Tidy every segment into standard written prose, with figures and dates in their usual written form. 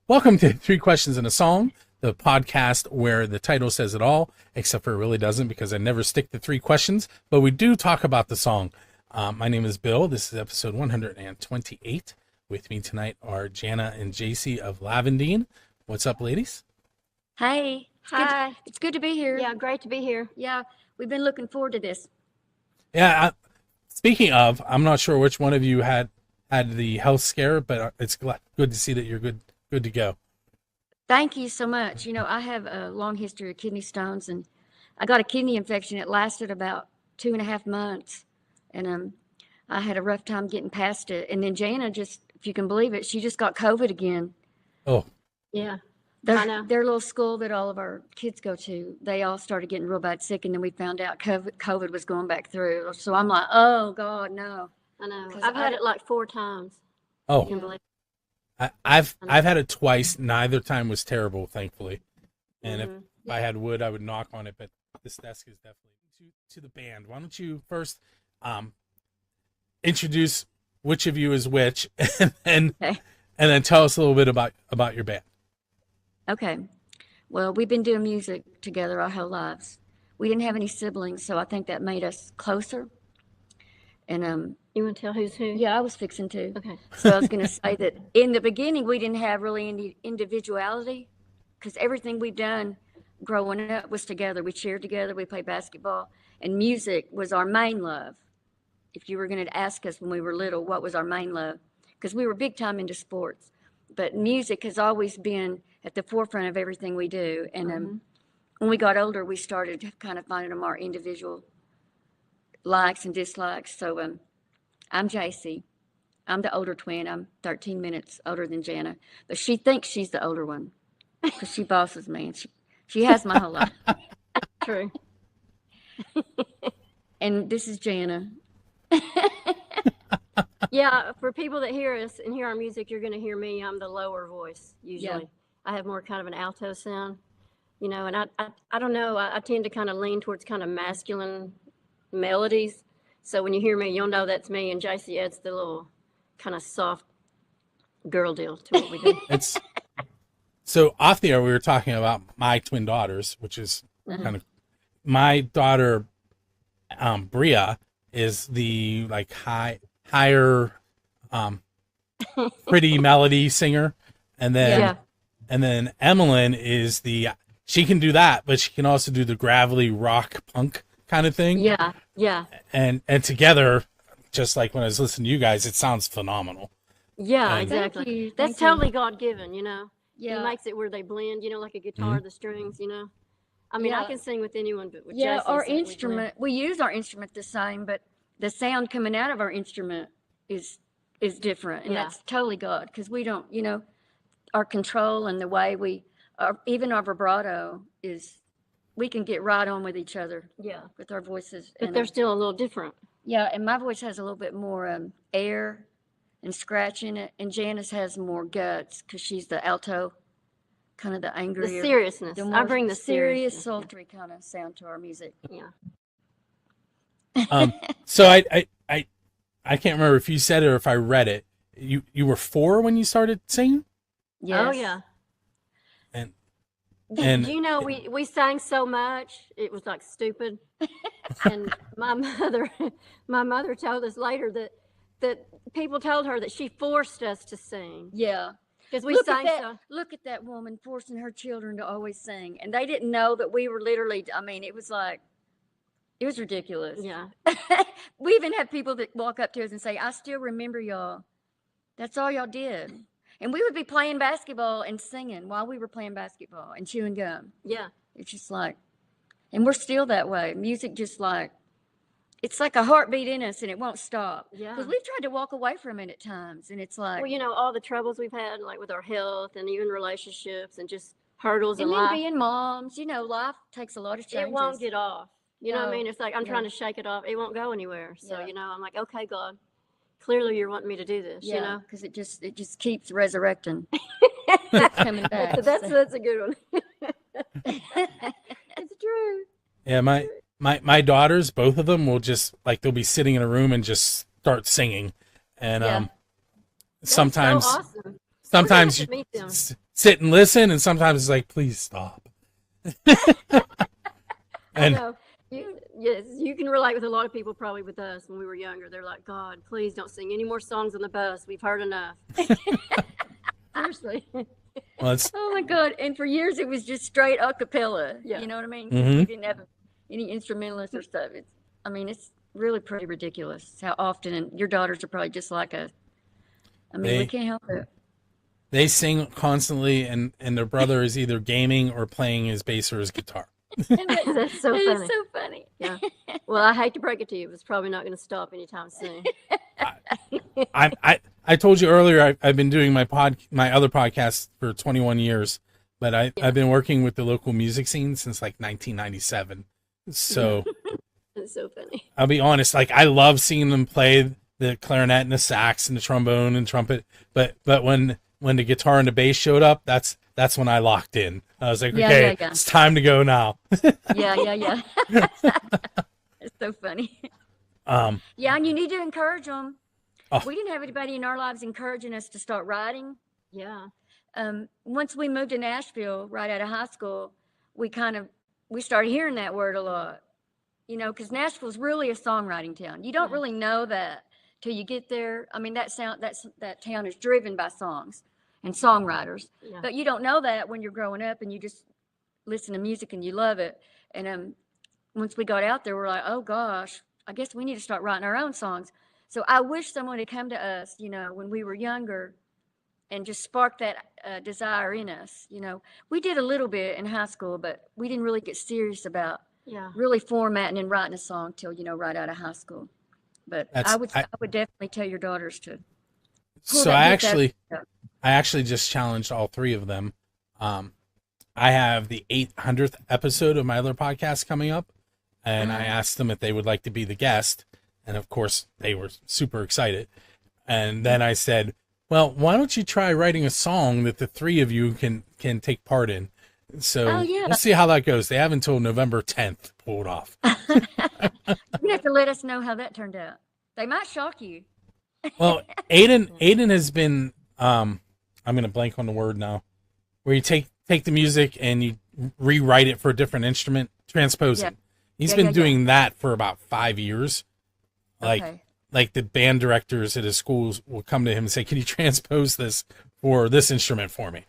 Welcome to Three Questions and a Song, the podcast where the title says it all, except for it really doesn't because I never stick to three questions, but we do talk about the song. My name is Bill. This is episode 128. With me tonight are Jana and JC of Lavendine. What's up, ladies? Hey. Hi. It's good to be here. Yeah, great to be here. Yeah, we've been looking forward to this. Yeah, speaking of, I'm not sure which one of you had the health scare, but it's good to see that you're good to go. Thank you so much. You know, I have a long history of kidney stones, and I got a kidney infection. It lasted about 2.5 months, and I had a rough time getting past it. And then Jana just, if you can believe it, she just got COVID again. Oh. Yeah. Their little school that all of our kids go to, they all started getting real bad sick, and then we found out COVID was going back through. So I'm like, oh, God, no. I know. I've had it like 4 times. Oh. You can believe it. I've had it twice. Neither time was terrible, thankfully. And if I had wood, I would knock on it. But this desk is definitely to the band. Why don't you first introduce which of you is which, and then tell us a little bit about your band. Okay. Well, we've been doing music together our whole lives. We didn't have any siblings, so I think that made us closer. And You want to tell who's who? yeah, I was fixing to. Okay. So I was going to say that in the beginning, we didn't have really any individuality because everything we've done growing up was together. We cheered together, we played basketball, and music was our main love. If you were going to ask us when we were little, what was our main love? Because we were big time into sports, but music has always been at the forefront of everything we do. And when we got older, we started kind of finding them our individual likes and dislikes. So I'm JC. I'm the older twin. I'm 13 minutes older than Jana, but she thinks she's the older one because she bosses me, and she has my whole life. True. And this is Jana. Yeah, for people that hear us and hear our music, you're going to hear me. I'm the lower voice usually. Yeah. I have more kind of an alto sound, you know, and I don't know. I tend to kind of lean towards kind of masculine melodies. So when you hear me, you'll know that's me. And JC adds the little kind of soft girl deal to what we do. So off the air, we were talking about my twin daughters, which is kind of my daughter, Bria, is the like higher, pretty melody singer, and then Emmeline is she can do that, but she can also do the gravelly rock punk kind of thing. Yeah, yeah. And together, just like when I was listening to you guys, it sounds phenomenal. Yeah, And- exactly. Thank you. That's totally God given, you know. Yeah. He makes it where they blend, you know, like a guitar, the strings, you know. I mean, I Yeah. can sing with anyone, but with Yeah, JC, our it's like we blend. instrument, we use our instrument the same, but the sound coming out of our instrument is different. And Yeah. that's totally God, because we don't, you know, our control and the way even our vibrato is, we can get right on with each other Yeah, with our voices. but And, they're still a little different. yeah, and my voice has a little bit more air and scratch in it, and Janice has more guts because she's the alto, kind of the The angrier, seriousness. the I more bring the serious, seriousness. sultry kind of sound to our music. Yeah. So I can't remember if you said it or if I read it. You were 4 when you started singing, Yes. Oh, yeah. and Do you know, we sang so much, it was like stupid. And my mother told us later that people told her that she forced us to sing Yeah. because we Look sang at that, so. look at that woman forcing her children to always sing. And they didn't know that we were literally, I mean, it was ridiculous. Yeah. We even had people that walk up to us and say, I still remember y'all. That's all y'all did. And we would be playing basketball and singing while we were playing basketball and chewing gum. Yeah. It's just like, and we're still that way. Music just like, it's like a heartbeat in us and it won't stop. Yeah. Because we've tried to walk away from it at times. And it's like, Well, you know, all the troubles we've had, like with our health and even relationships and just hurdles in and then life, being moms, you know, life takes a lot of changes. it won't get off. You know what I No. mean? It's like I'm Yeah. trying to shake it off. It won't go anywhere. So, Yeah. you know, I'm like, okay, God, clearly you're wanting me to do this, you know? because it just keeps resurrecting. It's coming back. So that's a good one. It's true. yeah, my daughters, both of them will just like they'll be sitting in a room and just start singing, and Yeah. sometimes That's so awesome. sometimes We're gonna have to meet them. sit and listen, and sometimes it's like, please stop. I And know. Yes, you can relate with a lot of people probably with us when we were younger. They're like, God, please don't sing any more songs on the bus. We've heard enough. Seriously. well, it's Oh my God. And for years it was just straight a cappella. Yeah. You know what I mean? 'Cause we didn't have any instrumentalists or stuff. It's really pretty ridiculous how often, and your daughters are probably just like us. I mean, we They- can't help it. they sing constantly, and their brother is either gaming or playing his bass or his guitar. That's so It funny. is so funny. Yeah. Well, I hate to break it to you, but it's probably not going to stop anytime soon. I told you earlier I've been doing my other podcast for 21 years, but I've been working with the local music scene since like 1997. So It's so funny. I'll be honest, like I love seeing them play the clarinet and the sax and the trombone and trumpet, but when the guitar and the bass showed up, that's when I locked in. I was like, Yeah, okay, yeah. it's time to go now. Yeah. It's so funny. Yeah, and you need to encourage them. Oh. We didn't have anybody in our lives encouraging us to start writing. Yeah. Once we moved to Nashville, right out of high school, we started hearing that word a lot, because Nashville's really a songwriting town. You don't really know that till you get there. I mean, that town is driven by songs and songwriters, Yeah. but you don't know that when you're growing up and you just listen to music and you love it. And once we got out there, we're like, oh gosh, I guess we need to start writing our own songs. So I wish someone had come to us, when we were younger, and just sparked that desire in us. We did a little bit in high school, but we didn't really get serious about Yeah. really formatting and writing a song till right out of high school. But I would definitely tell your daughters to. pull So that gift out. I actually just challenged all three of them. I have the 800th episode of my other podcast coming up, and I asked them if they would like to be the guest, and of course they were super excited. And then I said, well, why don't you try writing a song that the three of you can take part in? So Oh, yeah. we'll see how that goes. They have until November 10th to pull it off. You have to let us know how that turned out. They might shock you. Well, Aiden has been I'm gonna blank on the word now, where you take the music and you rewrite it for a different instrument, transposing. Yeah. He's Yeah, been yeah, doing that for about 5 years. Okay. Like the band directors at his schools will come to him and say, "Can you transpose this for this instrument for me?"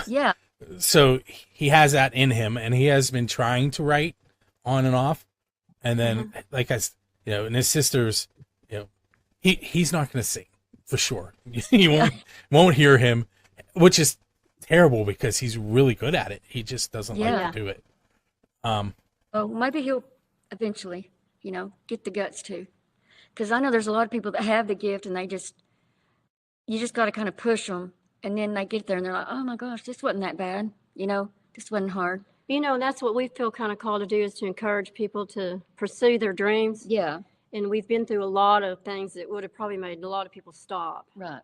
Yeah. So he has that in him, and he has been trying to write on and off. And then, like and his sisters, he's not going to sing for sure. You won't hear him, which is terrible because he's really good at it. He just doesn't like to do it. Well, maybe he'll eventually, get the guts to. Because I know there's a lot of people that have the gift and you just got to kind of push them. And then they get there and they're like, oh my gosh, this wasn't that bad. This wasn't hard. And that's what we feel kind of called to do, is to encourage people to pursue their dreams. Yeah. And we've been through a lot of things that would have probably made a lot of people stop. Right.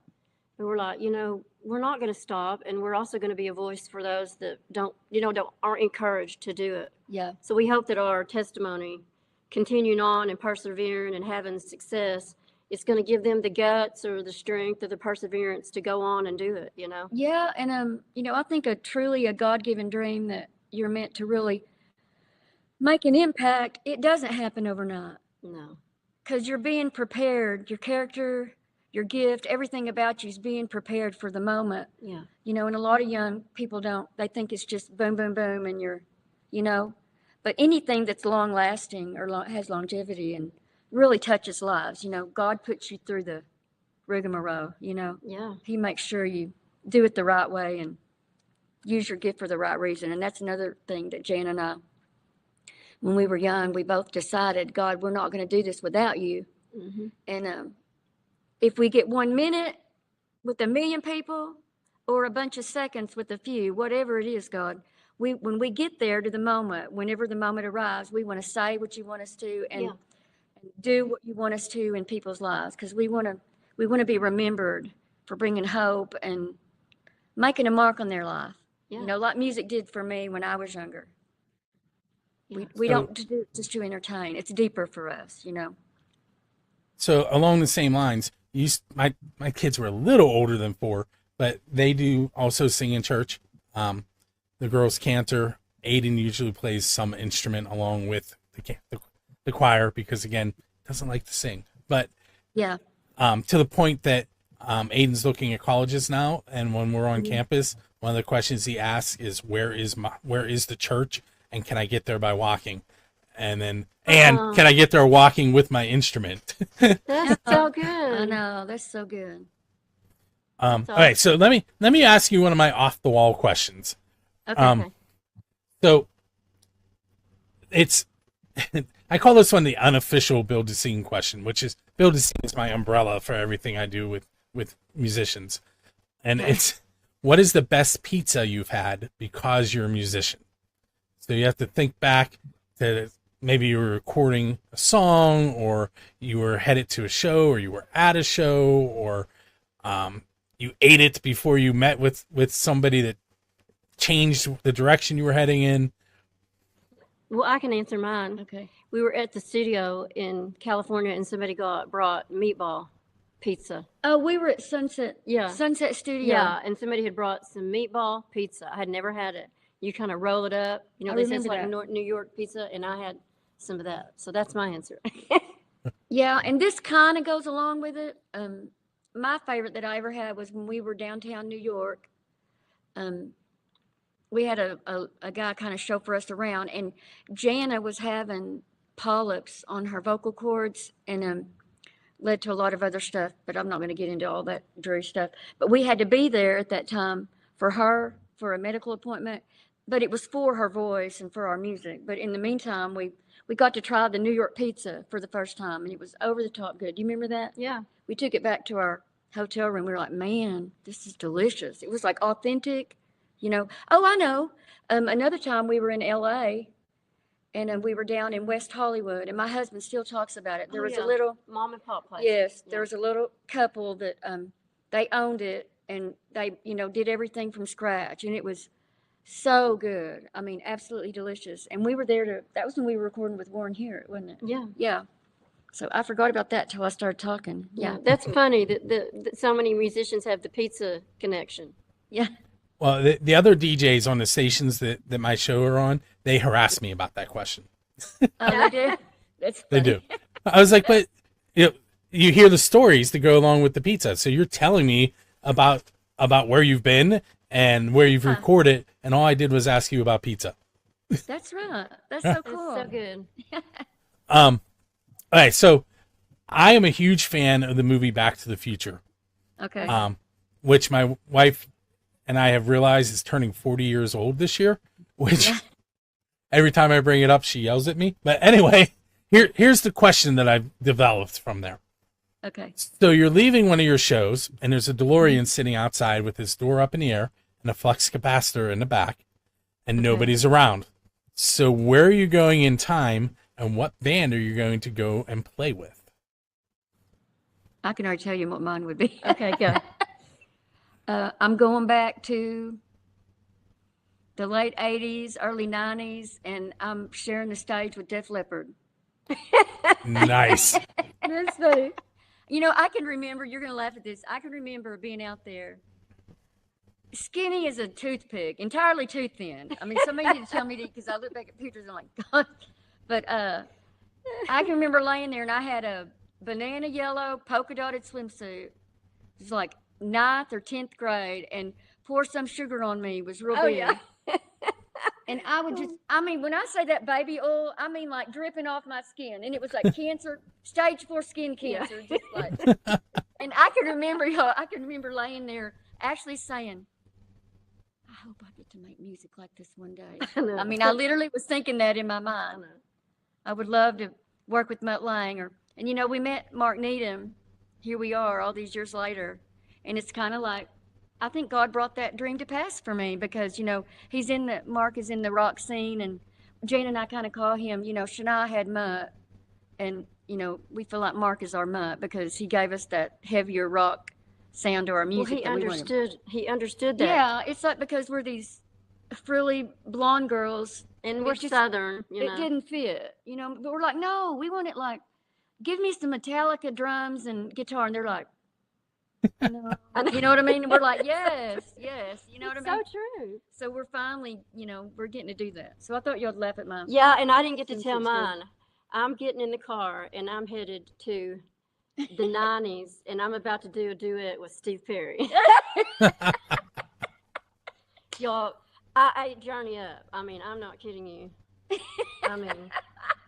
And we're like, we're not going to stop. And we're also going to be a voice for those that aren't encouraged to do it. Yeah. So we hope that our testimony, continuing on and persevering and having success, it's going to give them the guts or the strength or the perseverance to go on and do it, Yeah. And, I think truly a God-given dream that you're meant to really make an impact, it doesn't happen overnight. No. Because you're being prepared, your character, your gift, everything about you is being prepared for the moment. Yeah. And a lot of young people they think it's just boom, boom, boom, and you're, but anything that's long lasting or has longevity and really touches lives, God puts you through the rigmarole, Yeah. He makes sure you do it the right way and use your gift for the right reason. And that's another thing that Jan and I, when we were young, we both decided, God, we're not going to do this without you. Mm-hmm. And if we get 1 minute with 1 million people or a bunch of seconds with a few, whatever it is, God, when we get there to the moment, whenever the moment arrives, we want to say what you want us to and do what you want us to in people's lives, because we want to be remembered for bringing hope and making a mark on their life. Yeah. Like music did for me when I was younger. Yeah. We don't do it just to entertain. It's deeper for us, So along the same lines, my kids were a little older than 4, but they do also sing in church. The girls cantor. Aiden usually plays some instrument along with the choir because, again, doesn't like to sing. But Yeah. to the point that Aiden's looking at colleges now, and when we're on campus, one of the questions he asks is, where is the church, and can I get there by walking? And then, can I get there walking with my instrument? That's so good. I know, that's so good. All right, so let me ask you one of my off the wall questions. Okay. So it's I call this one the unofficial build a scene question, which is build a scene is my umbrella for everything I do with musicians. And it's, what is the best pizza you've had because you're a musician? So you have to think back to maybe you were recording a song, or you were headed to a show, or you were at a show, or you ate it before you met with somebody that changed the direction you were heading in. Well, I can answer mine. Okay. We were at the studio in California, and somebody brought meatball pizza. Oh, we were at Sunset. Yeah. Sunset Studio. Yeah, and somebody had brought some meatball pizza. I had never had it. You kind of roll it up. You know, I they say it's remember like that. New York pizza, and I had some of that. So that's my answer. Yeah, and this kind of goes along with it. My favorite that I ever had was when we were downtown New York. We had a guy kind of chauffeur us around, and Jana was having polyps on her vocal cords, and led to a lot of other stuff, but I'm not going to get into all that dreary stuff. But we had to be there at that time for her, for a medical appointment, but it was for her voice and for our music. But in the meantime, we got to try the New York pizza for the first time, and it was over the top good. Do you remember that? Yeah. We took it back to our hotel room. We were like, man, this is delicious. It was like authentic, you know. Oh, I know. Another time we were in LA, and we were down in West Hollywood, and my husband still talks about it. There was a little mom and pop place. Yes, Yeah. there was a little couple that they owned it, and they, did everything from scratch, and it was so good. I mean, absolutely delicious. And we were there that was when we were recording with Warren here, wasn't it? Yeah. Yeah. So I forgot about that till I started talking. Yeah. That's funny that so many musicians have the pizza connection. Yeah. Well, the other DJs on the stations that my show are on, they harass me about that question. Oh, they do? That's They funny. do. I was like, but you hear the stories that go along with the pizza. So you're telling me about where you've been and where you've recorded, and all I did was ask you about pizza. That's right. That's so It's cool. so good. All right, so I am a huge fan of the movie Back to the Future, Okay. which my wife and I have realized is turning 40 years old this year, which every time I bring it up, she yells at me. But anyway, here's the question that I've developed from there. Okay. So you're leaving one of your shows, and there's a DeLorean sitting outside with his door up in the air and a flux capacitor in the back, and nobody's around. So where are you going in time, and what band are you going to go and play with? I can already tell you what mine would be. Okay, go. I'm going back to the late 80s, early 90s, and I'm sharing the stage with Def Leppard. Nice. That's funny. I can remember, you're going to laugh at this. I can remember being out there skinny as a toothpick, entirely tooth thin. I mean, somebody need to tell me because I look back at pictures and I'm like, God. But I can remember laying there and I had a banana yellow polka dotted swimsuit. It was like 9th or 10th grade, and pour some sugar on me was real big. Yeah. And I would when I say that baby oil, I mean like dripping off my skin. And it was like cancer, stage 4 skin cancer. Just like, and I can remember laying there actually saying, I hope I get to make music like this one day. I mean, I literally was thinking that in my mind. I would love to work with Mutt Lang. And we met Mark Needham. Here we are all these years later. And it's kind of like, I think God brought that dream to pass for me because, Mark is in the rock scene, and Jane and I kind of call him, Shania had Mutt, and, we feel like Mark is our Mutt because he gave us that heavier rock sound to our music. Well, he understood that. Yeah, it's like because we're these frilly blonde girls. And we're Southern, It didn't fit, but we're like, no, we want it like, give me some Metallica drums and guitar. And they're like, No. You know what I mean? We're like, yes, yes. You know what I It's mean? so true. So we're finally, we're getting to do that. So I thought you'd laugh at mine. Yeah, and I didn't get to Since tell it's good. mine. I'm getting in the car and I'm headed to the 90s and I'm about to do a duet with Steve Perry. Y'all, I journey up. I mean, I'm not kidding you. I mean,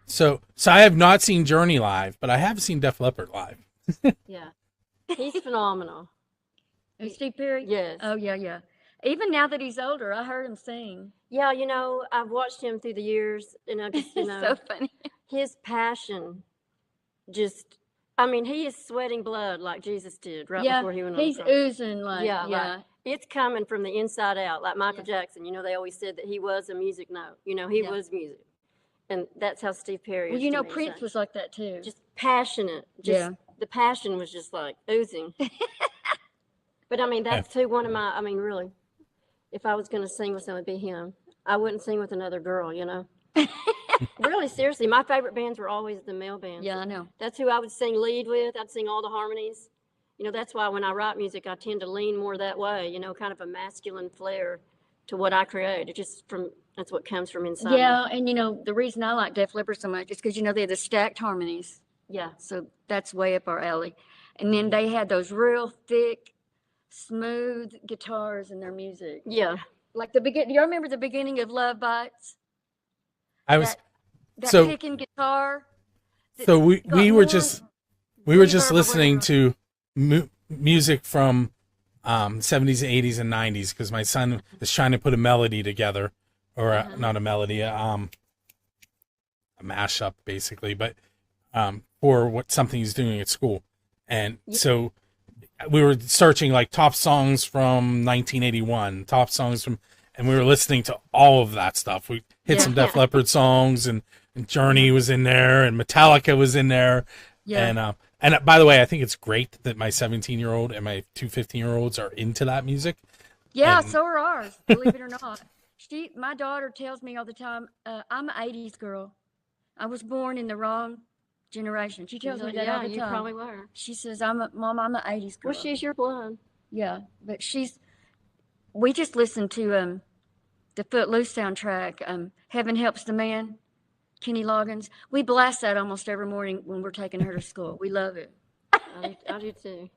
So I have not seen Journey live, but I have seen Def Leppard live. yeah. He's phenomenal. Oh, Steve Perry? Yes. Oh, yeah, yeah. Even now that he's older, I heard him sing. Yeah, I've watched him through the years and I just, So funny. his passion just, I mean, he is sweating blood like Jesus did right Yeah, before he went on the he's cross. oozing like, Yeah, yeah. like, it's coming from the inside out, like Michael Yeah. Jackson. They always said that he was a music note. He Yeah. was music. And that's how Steve Perry Well, is to me. Prince So, was like that too. just passionate. Just the passion was just like oozing. But I mean, that's who one of my, I mean, really, if I was going to sing with someone, it'd be him. I wouldn't sing with another girl, Really, seriously, my favorite bands were always the male bands. Yeah, I know. That's who I would sing lead with. I'd sing all the harmonies. That's why when I write music, I tend to lean more that way, kind of a masculine flair to what I create. That's what comes from inside. Yeah, and the reason I like Def Leppard so much is because they're the stacked harmonies. Yeah. So that's way up our alley. And then they had those real thick, smooth guitars in their music. Yeah. Like do you remember the beginning of Love Bites? I was That so picking guitar. so we were just reverb or listening whatever. to music from 70s, 80s, and 90s because my son is trying to put a melody together, or not a melody, a mashup basically, but for something he's doing at school, and so we were searching like top songs from 1981, top songs from, and we were listening to all of that stuff. We hit some Def Leppard songs, and Journey was in there, and Metallica was in there, and by the way, I think it's great that my 17-year-old and my two 15-year-olds are into that music. Yeah, And so are ours, believe it or not. My daughter tells me all the time, I'm an 80s girl. I was born in the wrong generation. She tells me that all the time. You probably were. She says, Mom, I'm an 80s girl. Well, she's your blood. Yeah, but we just listened to the Footloose soundtrack, Heaven Helps the Man, Kenny Loggins. We blast that almost every morning when we're taking her to school. We love it. I do too.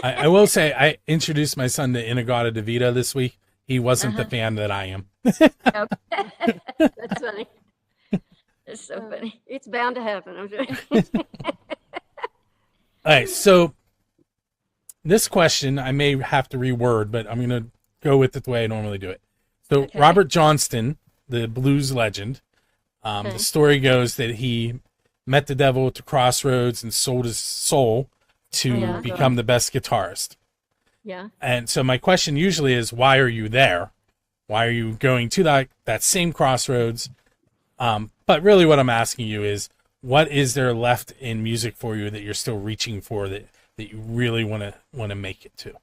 I will say I introduced my son to Inagata DeVita this week. He wasn't the fan that I am. That's funny. It's so funny. It's bound to happen, I'm sure. All right, so this question I may have to reword, but I'm going to go with it the way I normally do it. So Robert Johnston, the blues legend, the story goes that he met the devil at the crossroads and sold his soul to become the best guitarist. Yeah. And so my question usually is, why are you there? Why are you going to that same crossroads? But really what I'm asking you is, what is there left in music for you that you're still reaching for, that you really want to make it to?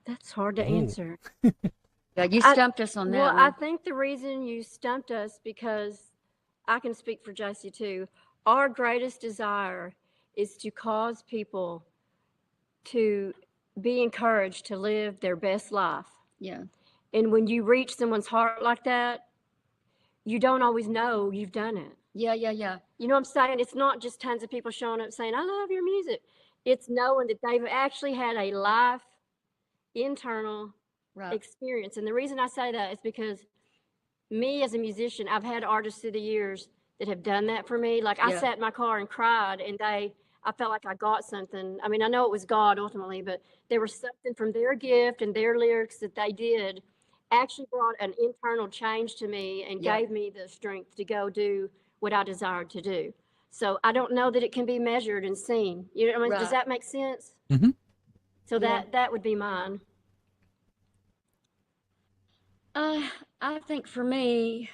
That's hard to answer. Yeah, you stumped us on that Well, one. I think the reason you stumped us, because I can speak for JC too, our greatest desire is to cause people to be encouraged to live their best life. Yeah. And when you reach someone's heart like that, you don't always know you've done it. Yeah, yeah, yeah. You know what I'm saying? It's not just tons of people showing up saying, I love your music. It's knowing that they've actually had a life, internal experience. And the reason I say that is because me as a musician, I've had artists through the years that have done that for me. Like I sat in my car and cried, and I felt like I got something. I mean, I know it was God ultimately, but there was something from their gift and their lyrics that they did actually brought an internal change to me and gave me the strength to go do what I desired to do. So I don't know that it can be measured and seen. You know what I mean? Does that make sense? Mm-hmm. So that would be mine. I think for me,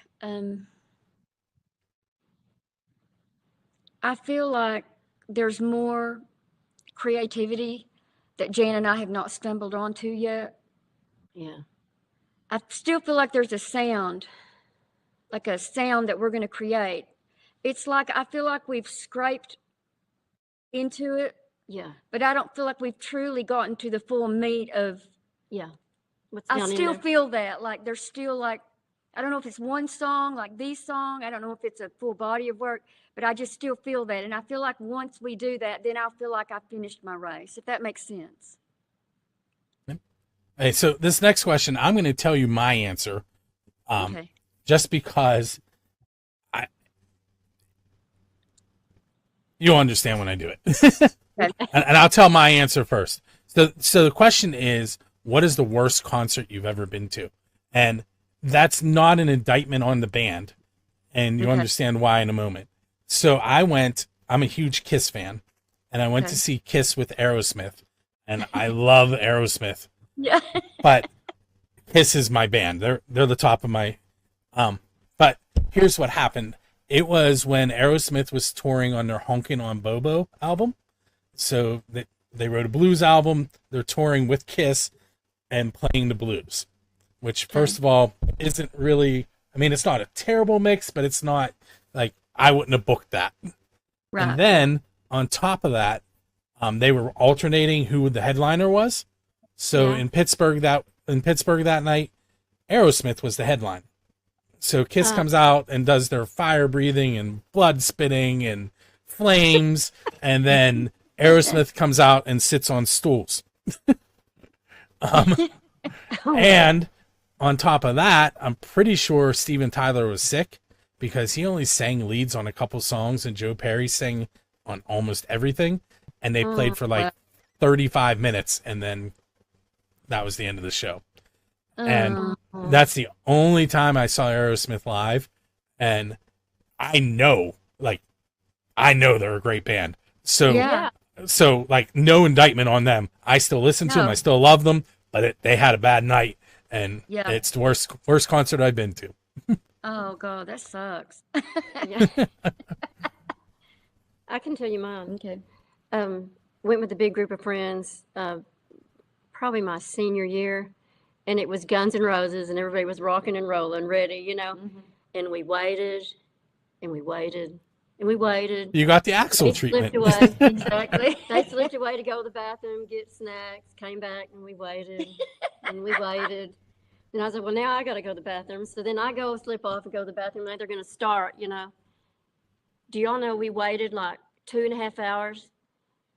I feel like there's more creativity that Jan and I have not stumbled onto yet. Yeah. I still feel like there's a sound that we're going to create. It's like, I feel like we've scraped into it, Yeah, but I don't feel like we've truly gotten to the full meat of. yeah. What's I down in still there? feel that, like, there's still, like, I don't know if it's one song, like these song, I don't know if it's a full body of work, but I just still feel that. And I feel like once we do that, then I'll feel like I finished my race, if that makes sense. Hey, so this next question, I'm going to tell you my answer, Okay. just because you'll understand when I do it. Okay. And I'll tell my answer first. So the question is, what is the worst concert you've ever been to? And that's not an indictment on the band, and you Okay. understand why in a moment. So I'm a huge Kiss fan, and I went Okay. to see Kiss with Aerosmith, and I love Aerosmith, Yeah. but Kiss is my band. They're the top of my but here's what happened. It was when Aerosmith was touring on their Honkin' on Bobo album. So they wrote a blues album. They're touring with Kiss and playing the blues, which first of all isn't really, I mean, it's not a terrible mix, but it's not like I wouldn't have booked that. Right. And then on top of that, they were alternating who the headliner was. So Yeah. in Pittsburgh that night, Aerosmith was the headline. So Kiss comes out and does their fire breathing and blood spitting and flames, and then Aerosmith comes out and sits on stools. And on top of that, I'm pretty sure Steven Tyler was sick because he only sang leads on a couple songs, and Joe Perry sang on almost everything. And they played for like 35 minutes, and then that was the end of the show. And that's the only time I saw Aerosmith live. And I know they're a great band. So, Yeah. so like, no indictment on them. I still listen to them. No. I still love them, but they had a bad night, and Yeah. it's the worst concert I've been to. Oh God, that sucks. Yeah. I can tell you mine. Okay. Went with a big group of friends, probably my senior year, and it was Guns N' Roses, and everybody was rocking and rolling, ready, you know. And we waited, and we waited, and we waited. You got the Axel They treatment. slipped away. Exactly. They slipped away to go to the bathroom, get snacks, came back, and we waited, and we waited. And I said, well, now I got to go to the bathroom. So then I go slip off and go to the bathroom. Now they're going to start, you know. Do y'all know we waited like 2.5 hours,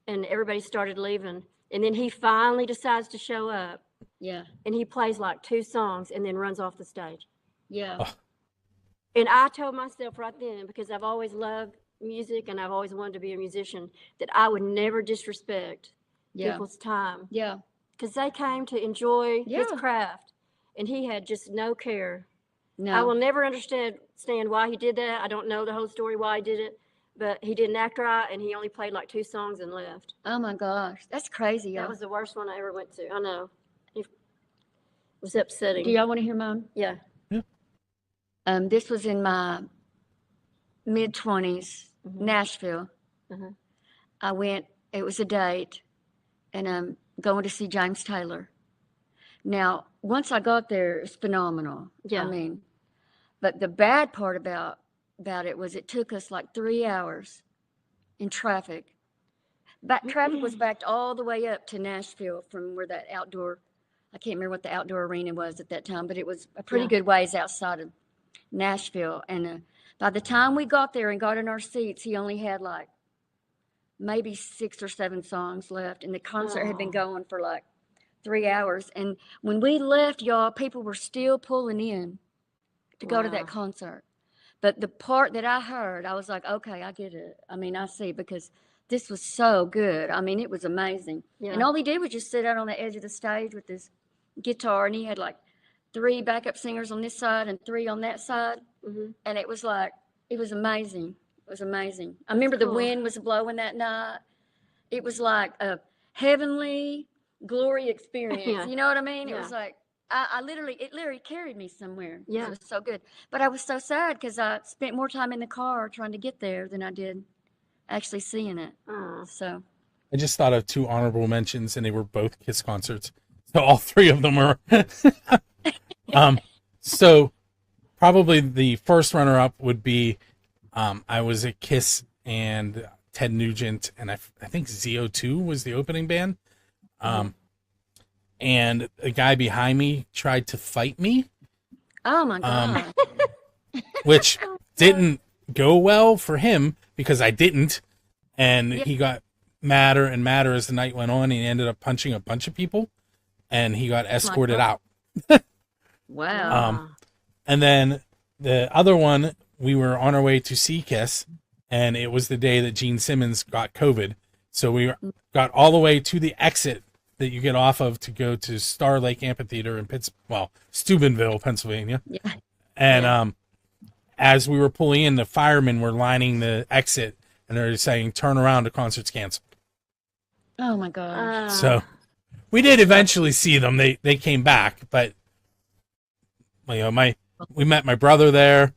and everybody started leaving. And then he finally decides to show up, Yeah. and he plays like 2 songs and then runs off the stage. Yeah. Oh. And I told myself right then, because I've always loved music and I've always wanted to be a musician, that I would never disrespect Yeah. people's time, Yeah. because they came to enjoy his Yeah. craft, and he had just no care. No. I will never understand why he did that. I don't know the whole story why he did it, but he didn't act right, and he only played like 2 songs and left. Oh my gosh, that's crazy, y'all. That was the worst one I ever went to. I know. It was upsetting. Do y'all want to hear mine? Yeah. This was in my mid-20s, Mhm. Nashville. Mhm. I went, it was a date, and I'm going to see James Taylor. Now, once I got there, it was phenomenal. Yeah. I mean, but the bad part about it was it took us like 3 hours in traffic. Traffic was backed all the way up to Nashville from where that outdoor, I can't remember what the outdoor arena was at that time, but it was a pretty Yeah. good ways outside of Nashville. And by the time we got there and got in our seats, he only had like maybe 6 or 7 songs left, and the concert had been Aw. going for like 3 hours. And when we left, y'all, people were still pulling in to go to that Wow. concert. But the part that I heard, I was like, okay, I get it. I mean, I see, because this was so good. I mean, it was amazing. And Yeah. all he did was just sit out on the edge of the stage with his guitar, and he had like 3 backup singers on this side and 3 on that side. Mhm. And it was like, it was amazing. It was amazing. I remember the cool. wind was blowing that night. It was like a heavenly glory experience. Yeah. You know what I mean? It Yeah. was like, it literally carried me somewhere. Yeah. It was so good. But I was so sad because I spent more time in the car trying to get there than I did actually seeing it. Aw. So, I just thought of 2 honorable mentions, and they were both Kiss concerts. So all 3 of them were. So probably the first runner-up would be, I was at Kiss, and Ted Nugent, and I think ZO2 was the opening band. And a guy behind me tried to fight me, Oh my God. which didn't go well for him because I didn't. And he got madder and madder as the night went on. He ended up punching a bunch of people, and he got escorted out. Wow. And then the other one, we were on our way to see Kiss, and it was the day that Gene Simmons got COVID. So we got all the way to the exit that you get off of to go to Star Lake Amphitheater in Steubenville, Pennsylvania. Yeah. And as we were pulling in, the firemen were lining the exit, and they're saying, "Turn around, the concert's canceled." Oh my gosh. So we did eventually see them. They came back, but we met my brother there,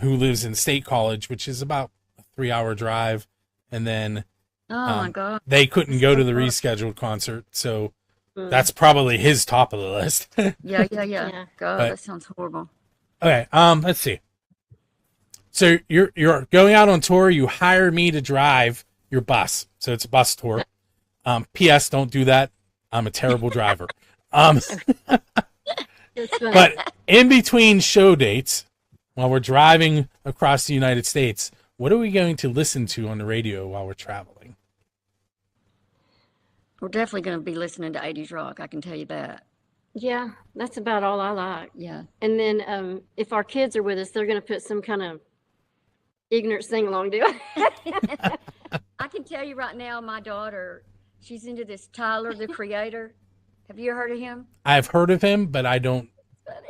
who lives in State College, which is about a 3-hour drive, and then Oh my God. they couldn't go to the rescheduled concert, so that's probably his top of the list. Yeah. Yeah. God, But- that sounds horrible. Okay, let's see. So you're going out on tour. You hire me to drive your bus, so it's a bus tour. P.S. Don't do that. I'm a terrible driver. It's funny. But in between show dates, while we're driving across the United States, what are we going to listen to on the radio while we're traveling? We're definitely going to be listening to 80s rock. I can tell you that. Yeah, that's about all I like. Yeah. And then if our kids are with us, they're going to put some kind of ignorant sing-along deal. I can tell you right now, my daughter, she's into this Tyler, the Creator. Have you heard of him? I've heard of him, but I don't,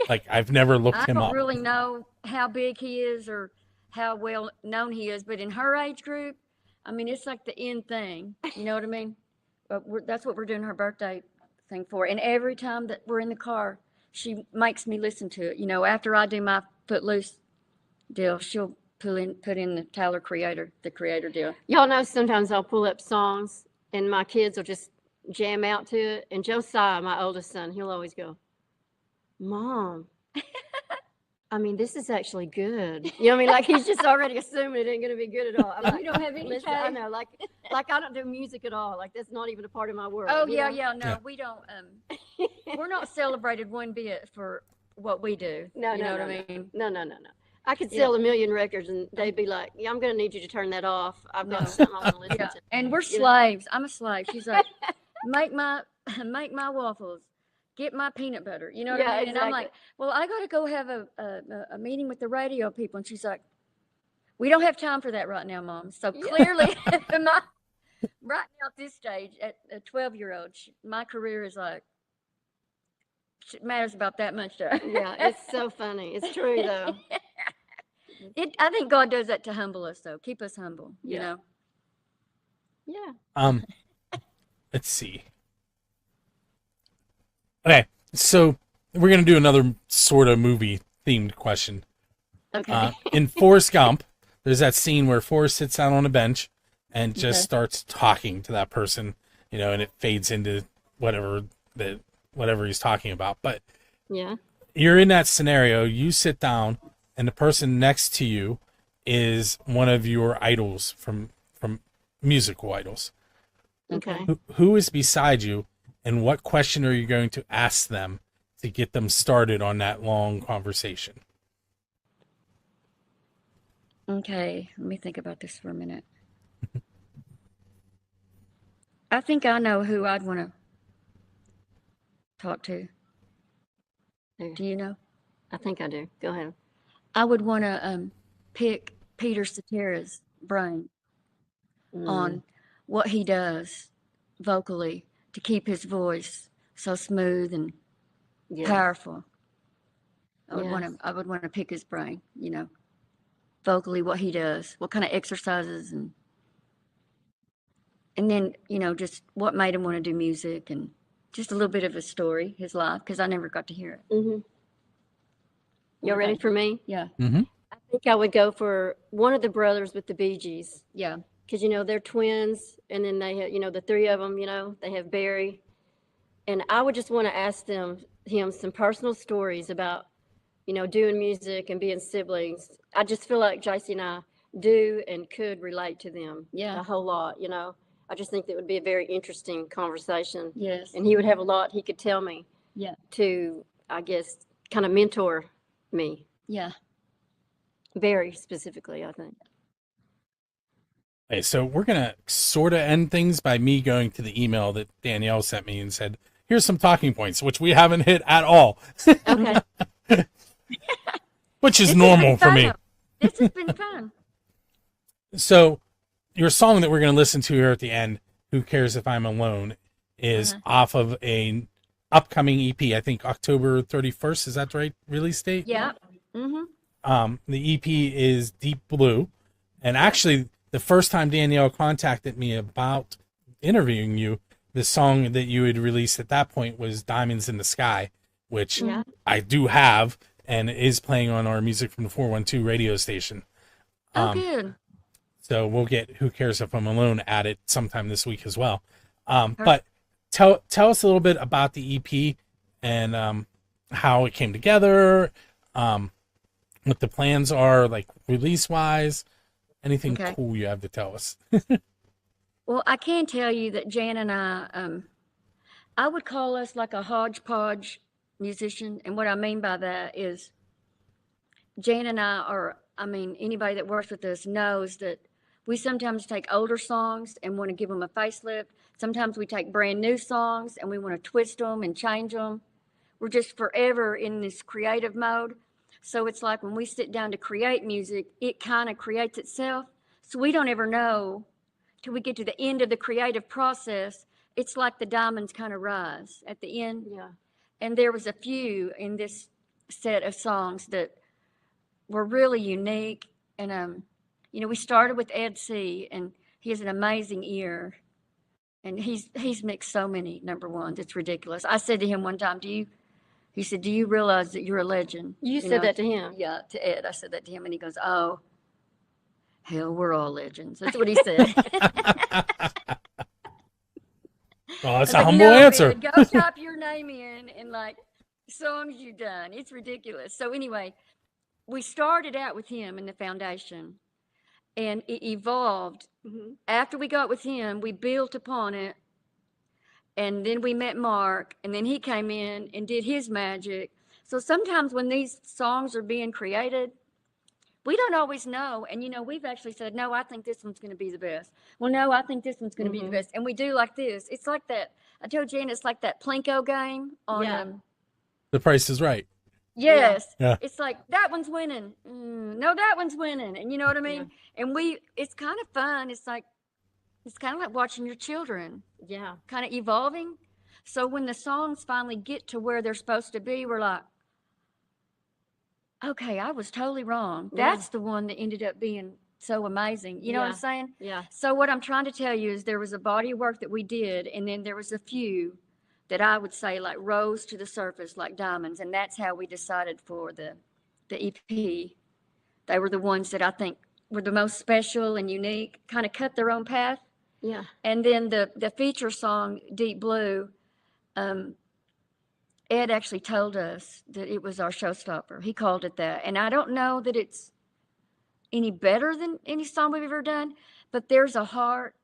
I've never looked I him don't up. really know how big he is or how well known he is, but in her age group, I mean, it's like the in thing. You know what I mean? But that's what we're doing her birthday thing for. And every time that we're in the car, she makes me listen to it. You know, after I do my Footloose deal, she'll put in the Tyler Creator, the Creator deal. Y'all know sometimes I'll pull up songs and my kids will just jam out to it. And Josiah, my oldest son, he'll always go, "Mom, I mean, this is actually good." You know what I mean? Like he's just already assuming it ain't going to be good at all. I'm like, You don't have any listen, I taste? know, like I don't do music at all. Like that's not even a part of my world. Oh, you yeah, know? yeah. No, Yeah. we don't. We're not celebrated one bit for what we do. No, you no, know no, what I mean? No. I could sell 1 million records and they'd be like, "Yeah, I'm going to need you to turn that off. I've got No. something I want to listen Yeah. to." And we're You know? slaves. I'm a slave. She's like, make my waffles, get my peanut butter. You know what Yeah, I mean? And I'm exactly. like, well, I got to go have a meeting with the radio people. And she's like, we don't have time for that right now, Mom. So clearly, right now at this stage, at a 12-year-old, my career is like, it matters about that much to her. Yeah, it's so funny. It's true though. I think God does that to humble us, though. Keep us humble, you Yeah. know? Yeah. Let's see. Okay, so we're going to do another sort of movie themed question. Okay. In Forrest Gump, there's that scene where Forrest sits down on a bench and just Okay. starts talking to that person, you know, and it fades into whatever he's talking about. But Yeah. you're in that scenario, you sit down, and the person next to you is one of your idols from musical idols. Okay. Who is beside you, and what question are you going to ask them to get them started on that long conversation? Okay, let me think about this for a minute. I think I know who I'd want to talk to. Who? Do you know? I think I do. Go ahead. I would want to pick Peter Cetera's brain on what he does vocally to keep his voice so smooth and Yeah. powerful. I would Yes. want to pick his brain, you know, vocally what he does, what kind of exercises and then, you know, just what made him want to do music and just a little bit of his story, his life, because I never got to hear it. Mm-hmm. Y'all ready for me? Yeah, Mm-hmm. I think I would go for one of the brothers with the Bee Gees. yeah. Because, you know, they're twins. And then they have, you know, the three of them, you know, they have Barry. And I would just want to ask him some personal stories about, you know, doing music and being siblings. I just feel like JC and I do and could relate to them. Yeah. A whole lot, you know. I just think that would be a very interesting conversation. Yes. And he would have a lot he could tell me Yeah. to, I guess, kind of mentor me Yeah. very specifically, I think. Okay, so we're gonna sort of end things by me going to the email that Danielle sent me and said, "Here's some talking points," which we haven't hit at all, Okay. which is This has normal been for fun, me. though. This has been fun. So, your song that we're gonna listen to here at the end, "Who Cares If I'm Alone," is off of a upcoming EP. I think October 31st. Is that the right release date? Yeah. Mm-hmm. The EP is Deep Blue, and actually, the first time Danielle contacted me about interviewing you, the song that you had released at that point was "Diamonds in the Sky," which Yeah. I do have and is playing on our Music from the 412 radio station. Oh, good. So we'll get "Who Cares If I'm Alone" added sometime this week as well. But tell us a little bit about the EP and how it came together, what the plans are, like release wise, anything Okay. cool you have to tell us. Well, I can tell you that Jan and I would call us like a hodgepodge musician. And what I mean by that is Jan and I are, I mean, anybody that works with us knows that we sometimes take older songs and want to give them a facelift. Sometimes we take brand new songs and we want to twist them and change them. We're just forever in this creative mode. So it's like when we sit down to create music, it kind of creates itself. So we don't ever know till we get to the end of the creative process. It's like the diamonds kind of rise at the end. Yeah. And there was a few in this set of songs that were really unique. And, you know, we started with Ed C., and he has an amazing ear. And he's mixed so many number ones. It's ridiculous. I said to him one time, he said, "Do you realize that you're a legend?" You You said know? that to him. Yeah, to Ed. I said that to him, and he goes, "Oh, hell, we're all legends." That's what he said. Well, that's I a was like, humble "No, answer. Ben, go type your name in and like songs you've done. It's ridiculous." So anyway, we started out with him in the foundation, and it evolved. Mhm. After we got with him, we built upon it, and then we met Mark, and then he came in and did his magic. So sometimes when these songs are being created, we don't always know. And, you know, we've actually said, "No, I think this one's going to be the best." "Well, no, I think this one's going to be the best." And we do like this. It's like that. I told Jan, it's like that Plinko game on, Yeah. The Price is Right. yes. Yeah. It's like, that one's winning. No, that one's winning. And you know what I mean? And it's kind of fun. It's kind of like watching your children Yeah. kind of evolving. So when the songs finally get to where they're supposed to be, we're like, okay, I was totally wrong. Yeah. That's the one that ended up being so amazing. You know what I'm Yeah. saying? Yeah. So what I'm trying to tell you is there was a body of work that we did, and then there was a few that I would say like rose to the surface like diamonds, and that's how we decided for the EP. They were the ones that I think were the most special and unique, kind of cut their own path. Yeah. And then the feature song, Deep Blue, Ed actually told us that it was our showstopper. He called it that. And I don't know that it's any better than any song we've ever done, but there's a heart.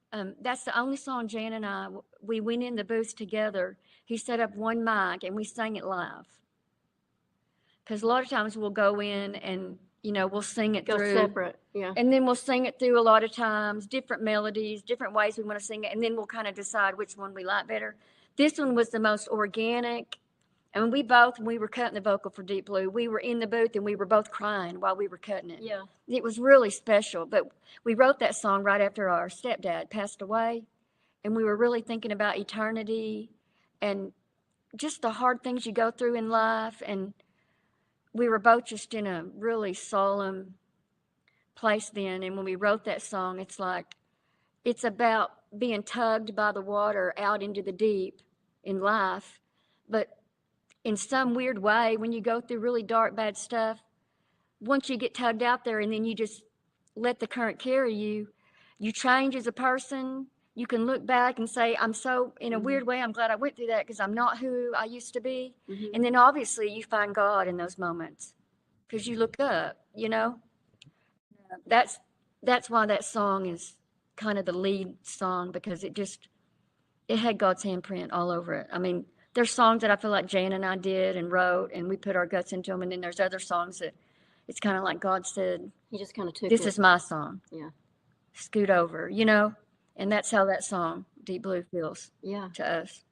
That's the only song Jan and I, we went in the booth together. He set up one mic and we sang it live. Because a lot of times we'll go in and, you know, we'll sing it Go through. separate. Yeah. And then we'll sing it through a lot of times, different melodies, different ways we want to sing it. And then we'll kind of decide which one we like better. This one was the most organic. And we were cutting the vocal for Deep Blue, we were in the booth and we were both crying while we were cutting it. Yeah. It was really special. But we wrote that song right after our stepdad passed away. And we were really thinking about eternity and just the hard things you go through in life. And we were both just in a really solemn place then. And when we wrote that song, it's like, it's about being tugged by the water out into the deep in life. But in some weird way, when you go through really dark, bad stuff, once you get tugged out there and then you just let the current carry you, you change as a person. You can look back and say, I'm so, in a weird way, I'm glad I went through that because I'm not who I used to be. And then obviously you find God in those moments because you look up, you know. That's that's why that song is kind of the lead song, because it had God's handprint all over it. I mean, there's songs that I feel like Jan and I did and wrote, and we put our guts into them. And then there's other songs that it's kind of like God said, He just kind of took this it. is my song. Yeah. Scoot over, you know? And that's how that song, Deep Blue, feels Yeah. to us.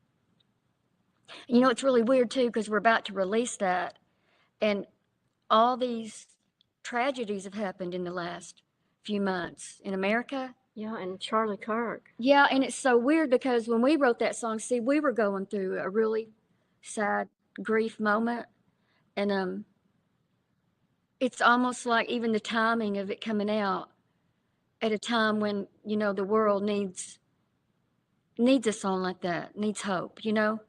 You know, it's really weird too, because we're about to release that, and all these tragedies have happened in the last few months in America. Yeah, and Charlie Kirk. Yeah, and it's so weird because when we wrote that song, see, we were going through a really sad grief moment, and it's almost like even the timing of it coming out at a time when, you know, the world needs a song like that, needs hope, you know?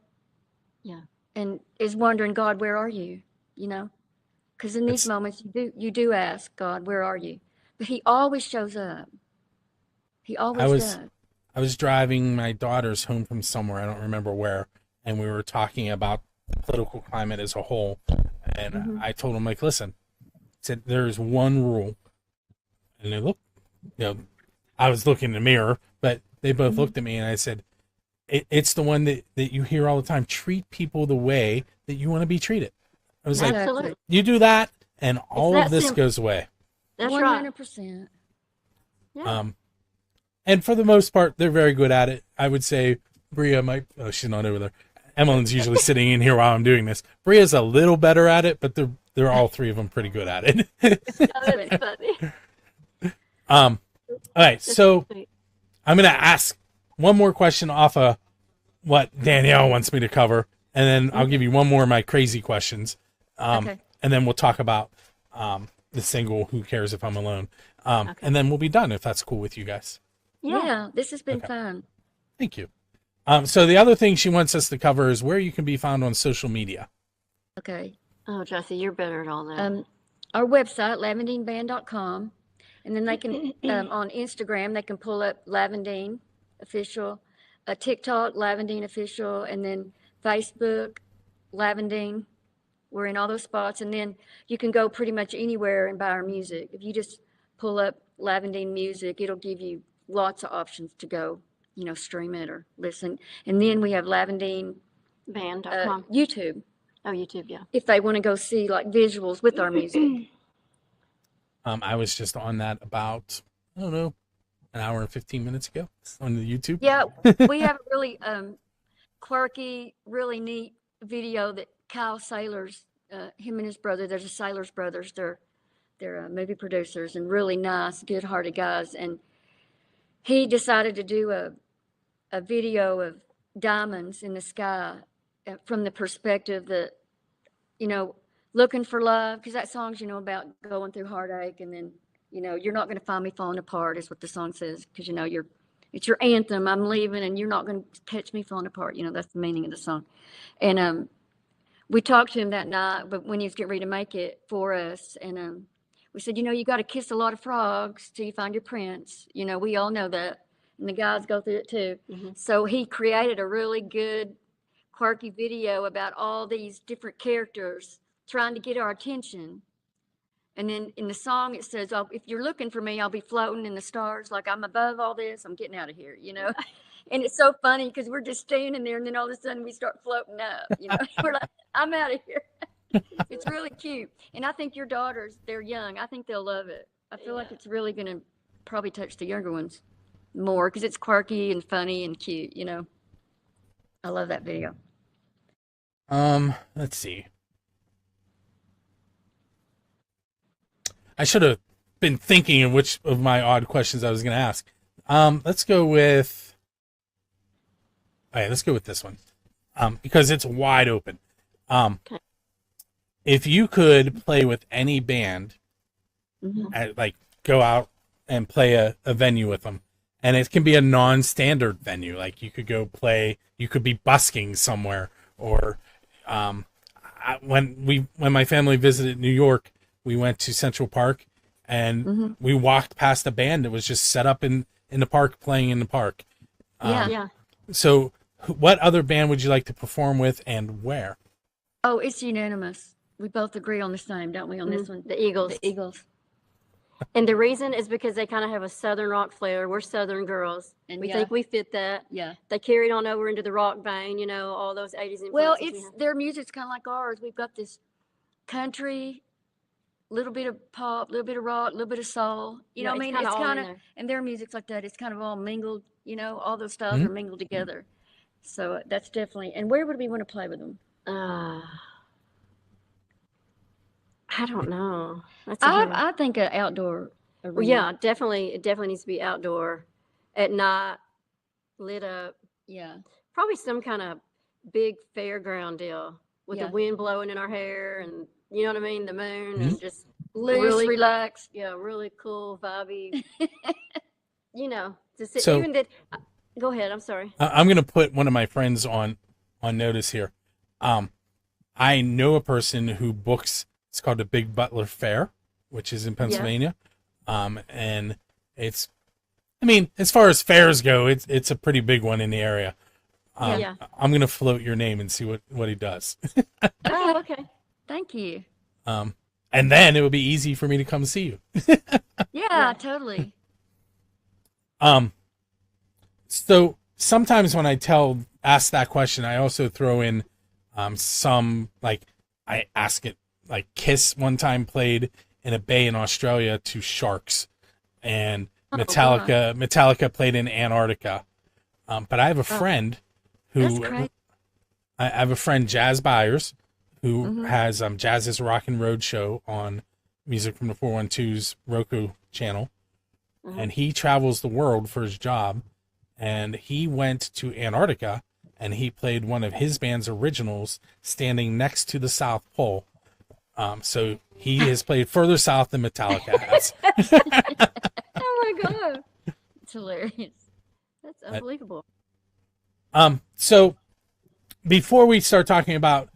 Yeah. And is wondering, God, where are you? You know? Because in these It's- moments, you do ask God, where are you? But He always shows up. He always does. I was driving my daughters home from somewhere, I don't remember where, and we were talking about the political climate as a whole. And I told them, like, listen, I said, there's one rule. And they looked, you know, I was looking in the mirror, but they both looked at me, and I said, it's the one that you hear all the time. Treat people the way that you want to be treated. I was like, Absolutely. you do that, and all that of this simple. goes away. That's right. 100%. Yeah. And for the most part, they're very good at it. I would say Bria might. Oh, she's not over there. Emmeline's usually sitting in here while I'm doing this. Bria's a little better at it, but they're all three of them pretty good at it. Oh, that's funny. All right, so Sweet. I'm gonna ask one more question off of what Danielle wants me to cover, and then I'll give you one more of my crazy questions. Okay. And then we'll talk about the single "Who Cares If I'm Alone," and then we'll be done if that's cool with you guys. Yeah, this has been Okay. fun. Thank you. So the other thing she wants us to cover is where you can be found on social media. Okay. Oh, Jesse, you're better at all that. Our website, lavendineband.com, and then they can, on Instagram, they can pull up Lavendine Official, TikTok, Lavendine Official, and then Facebook, Lavendine. We're in all those spots, and then you can go pretty much anywhere and buy our music. If you just pull up Lavendine Music, it'll give you lots of options to go, you know, stream it or listen. And then we have Lavendine Band.com. YouTube, Oh, YouTube, yeah. if they want to go see like visuals with our music. I was just on that about, I don't know, an hour and 15 minutes ago on the YouTube. Yeah, we have a really quirky, really neat video that Kyle Sailors, him and his brother, there's a Sailors brothers, they're movie producers and really nice, good-hearted guys. And he decided to do a video of diamonds in the sky from the perspective that, you know, looking for love, because that song's, you know, about going through heartache, and then, you know, you're not going to find me falling apart is what the song says, because, you know, it's your anthem. I'm leaving and you're not going to catch me falling apart. You know, that's the meaning of the song. And we talked to him that night, but when he was getting ready to make it for us, and we said, you know, you got to kiss a lot of frogs till you find your prince. You know, we all know that, and the guys go through it too. So he created a really good, quirky video about all these different characters trying to get our attention. And then in the song, it says, oh, if you're looking for me, I'll be floating in the stars. Like, I'm above all this. I'm getting out of here, you know? And it's so funny because we're just standing there, and then all of a sudden we start floating up, you know? We're like, I'm out of here. It's really cute. And I think your daughters, they're young. I think they'll love it. I feel like it's really going to probably touch the younger ones more because it's quirky and funny and cute, you know? I love that video. Let's see. I should have been thinking of which of my odd questions I was going to ask. Let's go with. All right, let's go with this one, because it's wide open. Okay. If you could play with any band, like go out and play a venue with them, and it can be a non-standard venue, like you could go play, you could be busking somewhere, or when my family visited New York, we went to Central Park, and we walked past a band that was just set up in the park, playing in the park. Yeah. So what other band would you like to perform with, and where? Oh, it's unanimous. We both agree on the same, don't we, on this one? The Eagles. The Eagles. And the reason is because they kind of have a Southern rock flair. We're Southern girls. And We yeah. think we fit that. Yeah. They carried on over into the rock vein, you know, all those 80s influences. Well, we it's have. their music's kind of like ours. We've got this country, little bit of pop, little bit of rock, little bit of soul. You know what I mean? It's It's all in kind of, there. and their music's like that. It's kind of all mingled, you know, all those styles are mingled together. So that's definitely, and where would we want to play with them? I don't know. That's a hard- I think an outdoor arena. Well, yeah, definitely. It definitely needs to be outdoor at night, lit up. Yeah. Probably some kind of big fairground deal with Yeah. the wind blowing in our hair and, you know what I mean? The moon and just Loose, really relaxed. yeah, really cool, vibey. You know, just So- even that. Go ahead. I'm sorry. I'm going to put one of my friends on notice here. I know a person who books. It's called the Big Butler Fair, which is in Pennsylvania. And it's, I mean, as far as fairs go, it's a pretty big one in the area. Yeah. I'm going to float your name and see what he does. Oh, okay. Thank you. And then it would be easy for me to come see you. Yeah, totally. So sometimes when I ask that question, I also throw in some, like, I ask it, like, Kiss one time played in a bay in Australia to Sharks, and Metallica played in Antarctica. But I have a friend That's who crazy. I have a friend, Jazz Byers, who has Jazz's Rock and Road Show on Music from the 412's Roku channel. And he travels the world for his job. And he went to Antarctica and he played one of his band's originals standing next to the South Pole. So he has played further south than Metallica has. Oh my God. It's hilarious. That's unbelievable. So before we start talking about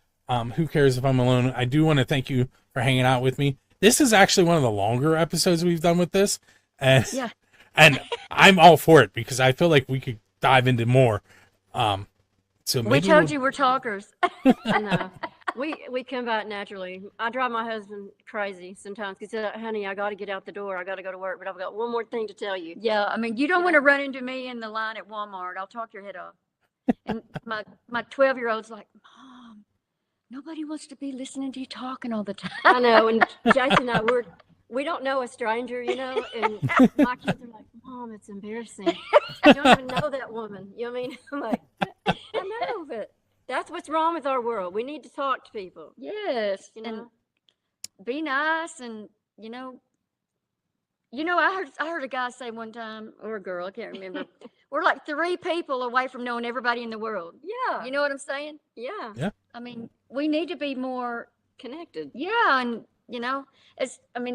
Who Cares If I'm Alone, I do want to thank you for hanging out with me. This is actually one of the longer episodes we've done with this. And, Yeah. and I'm all for it because I feel like we could dive into more. So We maybe told you we're talkers. I know. We come by it naturally. I drive my husband crazy sometimes because, honey, I got to get out the door. I got to go to work, but I've got one more thing to tell you. Yeah, I mean, you don't want to run into me in the line at Walmart. I'll talk your head off. And my 12-year-old's like, Mom, nobody wants to be listening to you talking all the time. I know. And Jason and I, we don't know a stranger, you know, and my kids are like, Mom, it's embarrassing. You don't even know that woman. You know what I mean? I'm like, I know, but that's what's wrong with our world. We need to talk to people. Yes, You know? and be nice, and I heard a guy say one time, or a girl, I can't remember. We're like 3 people away from knowing everybody in the world. Yeah. You know what I'm saying? Yeah. Yeah. I mean, we need to be more, Connected. yeah, and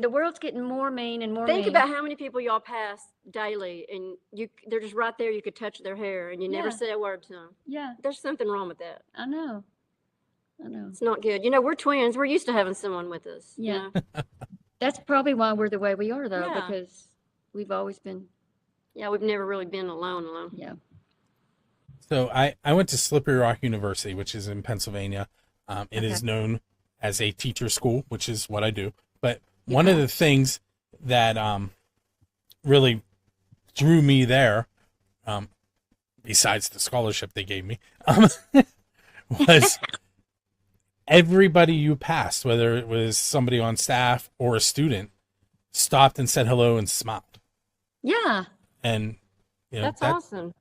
the world's getting more mean and more Think mean. about how many people y'all pass daily, and they're just right there. You could touch their hair, and you never Yeah. say a word to them. Yeah, There's something wrong with that. I know. It's not good. You know, we're twins. We're used to having someone with us. you Yeah. know? That's probably why we're the way we are, though, Yeah. because we've always been, Yeah, we've never really been alone. yeah. So I went to Slippery Rock University, which is in Pennsylvania. It is known as a teacher school, which is what I do. But one of the things that really drew me there, besides the scholarship they gave me, was everybody you passed, whether it was somebody on staff or a student, stopped and said hello and smiled. Yeah. And you know, That's awesome.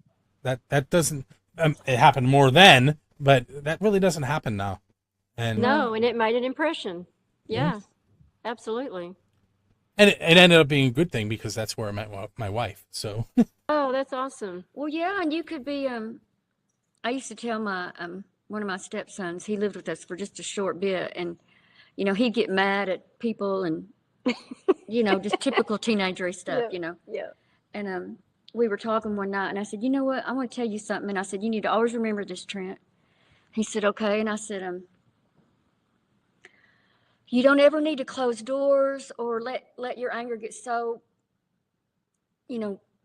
that doesn't it happened more then, but that really doesn't happen now. And No, and it made an impression. Yeah, absolutely. and it ended up being a good thing because that's where I met my wife. So Oh, that's awesome. Well, yeah, and you could be, I used to tell my, one of my stepsons, he lived with us for just a short bit, and, he'd get mad at people and, just typical teenagery stuff, Yeah. And we were talking one night, and I said, you know what, I want to tell you something. And I said, you need to always remember this, Trent. He said, okay. And I said, you don't ever need to close doors or let your anger get so,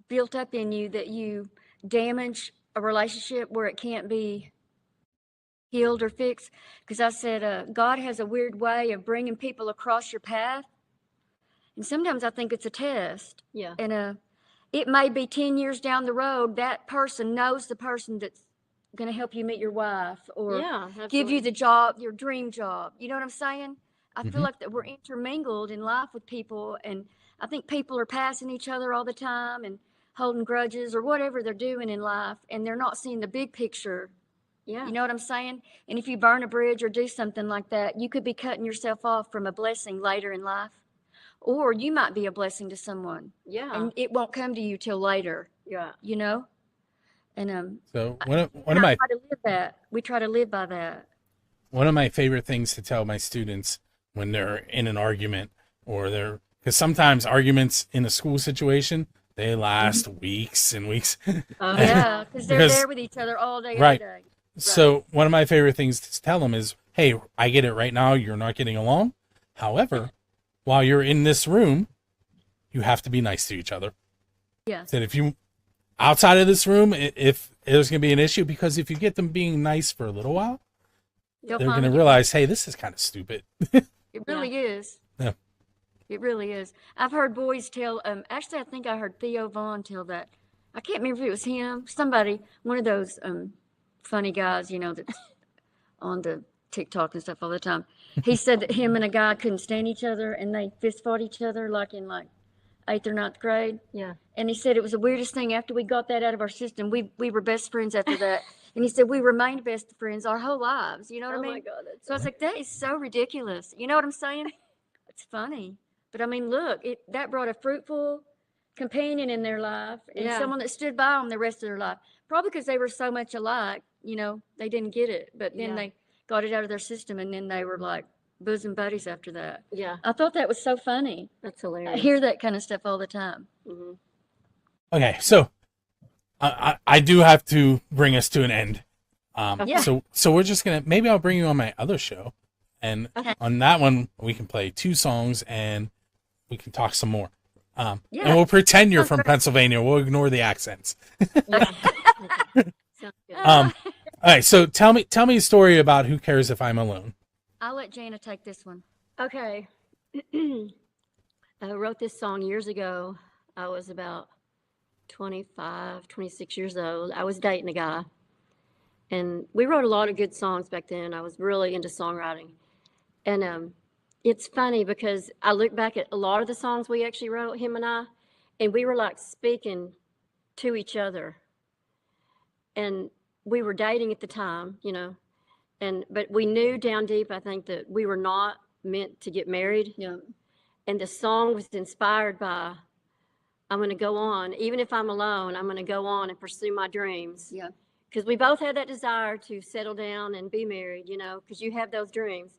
built up in you that you damage a relationship where it can't be healed or fixed. Because I said, God has a weird way of bringing people across your path. And sometimes I think it's a test. Yeah. And it may be 10 years down the road, that person knows the person that's going to help you meet your wife or Yeah, give you absolutely. the job, your dream job. You know what I'm saying? I feel Mhm. like that we're intermingled in life with people, and I think people are passing each other all the time and holding grudges or whatever they're doing in life, and they're not seeing the big picture. Yeah. You know what I'm saying? And if you burn a bridge or do something like that, you could be cutting yourself off from a blessing later in life, or you might be a blessing to someone, Yeah. and it won't come to you till later. Yeah. You know, and So I- one of and one of I my try to live that. We try to live by that. one of my favorite things to tell my students when they're in an argument or they're because sometimes arguments in a school situation they last weeks and weeks. Oh, Yeah, because they're Because- there with each other all day, Right. every day. So one of my favorite things to tell them is, "Hey, I get it right now. You're not getting along. However, while you're in this room, you have to be nice to each other. Yeah. That if you outside of this room, if there's going to be an issue, because if you get them being nice for a little while, They'll they're going finally to get- realize, hey, this is kind of stupid." It really is. Yeah. It really is. I've heard boys tell, actually, I think I heard Theo Vaughn tell that. I can't remember if it was him, somebody, one of those funny guys, you know, that's on the TikTok and stuff all the time. He said that him and a guy couldn't stand each other and they fist fought each other like in like 8th or 9th grade. Yeah. And he said it was the weirdest thing. After we got that out of our system, we were best friends after that. And he said we remained best friends our whole lives. You know what Oh I my mean? God, that's So I was like, that is so ridiculous. You know what I'm saying? It's funny. But I mean, look, that brought a fruitful companion in their life and Yeah. someone that stood by them the rest of their life. Probably because they were so much alike, you know, they didn't get it. But then Yeah. they got it out of their system and then they were like bosom buddies after that. Yeah, I thought that was so funny. that's I hilarious. hear that kind of stuff all the time. Mhm. Okay, so I do have to bring us to an end. Yeah. So we're just gonna maybe I'll bring you on my other show, and Okay. on that one we can play 2 songs and we can talk some more. And Yeah. we'll pretend you're Sounds from great. Pennsylvania. We'll ignore the accents. Yeah. Okay. Sounds good. All right. So tell me a story about Who Cares If I'm Alone. I'll let Jana take this one. Okay. I wrote this song years ago. I was about 25, 26 years old. I was dating a guy. And we wrote a lot of good songs back then. I was really into songwriting. And it's funny because I look back at a lot of the songs we actually wrote, him and we were like speaking to each other. And we were dating at the time, you know. But we knew down deep, I think, that we were not meant to get married. Yeah. And the song was inspired by, I'm going to go on, even if I'm alone, I'm going to go on and pursue my dreams. Yeah. Because we both had that desire to settle down and be married, you know, because you have those dreams.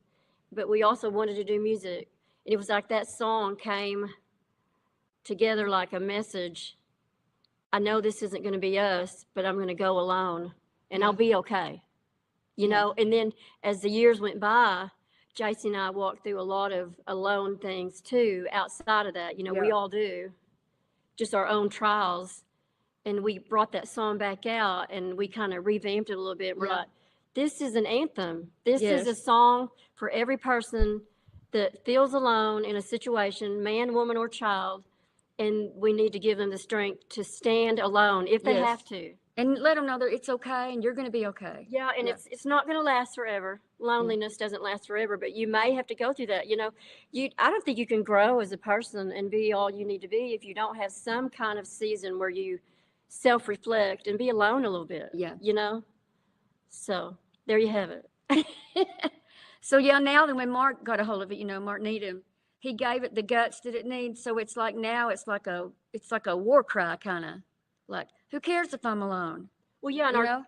But we also wanted to do music. And it was like that song came together like a message. I know this isn't going to be us, but I'm going to go alone and I'll be okay. You know, and then as the years went by, JC and I walked through a lot of alone things too, outside of that. You know, we Yeah. all do, just our own trials. And we brought that song back out and we kind of revamped it a little bit. We're Yeah. like, this is an anthem. This is a Yes. song for every person that feels alone in a situation, man, woman, or child. And we need to give them the strength to stand alone if they Yes. have to. And let them know that it's okay and you're going to be okay. Yeah, and Yeah. it's not going to last forever. Loneliness doesn't last forever, but you may have to go through that. You know, I don't think you can grow as a person and be all you need to be if you don't have some kind of season where you self-reflect and be alone a little bit. Yeah. You know? So, there you have it. So yeah, now then when Mark got a hold of it, you know, Mark Needham, he gave it the guts that it needs. So it's like now it's like a war cry kind of like, who cares if I'm alone? Well, yeah, and You know?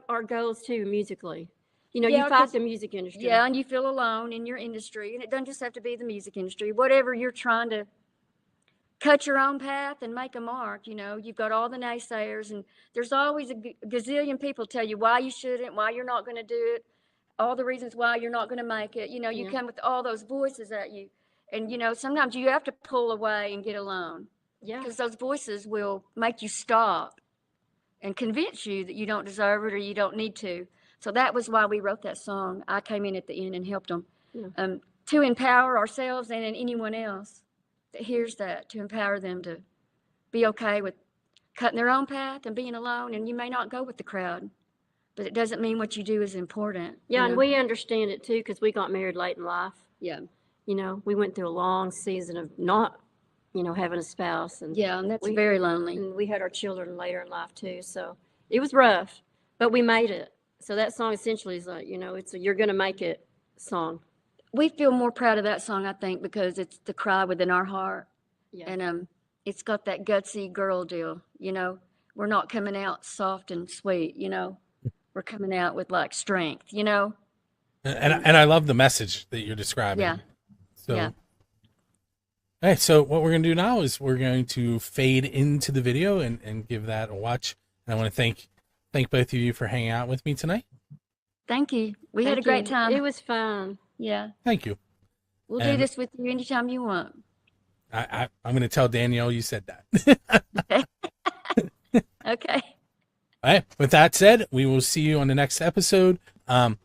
our goals too musically. You know, Yeah, you fight 'cause- the music industry. Yeah, and you feel alone in your industry, and it doesn't just have to be the music industry. Whatever you're trying to cut your own path and make a mark, you know, you've got all the naysayers, and there's always a gazillion people tell you why you shouldn't, why you're not going to do it, all the reasons why you're not going to make it. You know, you Yeah. come with all those voices at you, and you know, sometimes you have to pull away and get alone Yeah. because those voices will make you stop and convince you that you don't deserve it or you don't need to. So that was why we wrote that song. I came in at the end and helped them Yeah. to empower ourselves and anyone else. that hears that, to empower them to be okay with cutting their own path and being alone. And you may not go with the crowd, but it doesn't mean what you do is important. Yeah, you and know? we understand it too because we got married late in life. Yeah. You know, we went through a long season of not, you know, having a spouse, and Yeah, and that's we- very lonely. and we had our children later in life too. So it was rough, but we made it. So that song essentially is like, you know, it's a "you're gonna make it" song. We feel more proud of that song, I think, because it's the cry within our heart. Yeah. And it's got that gutsy girl deal, you know. We're not coming out soft and sweet, you know. We're coming out with like strength, you know. And I love the message that you're describing. Yeah. So, Yeah. All right, so what we're going to do now is we're going to fade into the video and give that a watch. And I want to thank both of you for hanging out with me tonight. Thank you. We had a Thank great you. time. It was fun. Yeah. Thank you. We'll do And- this with you anytime you want. I'm going to tell Danielle you said that. Okay. All right. With that said, we will see you on the next episode. For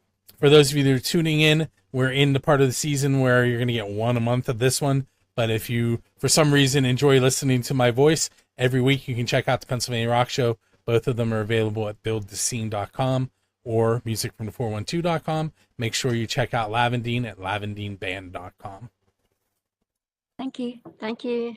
those of you that are tuning in, we're in the part of the season where you're going to get one a month of this one. But if you, for some reason, enjoy listening to my voice every week, you can check out the Pennsylvania Rock Show. Both of them are available at buildthescene.com or musicfrom the412.com. Make sure you check out Lavendine at lavendineband.com. Thank you. Thank you.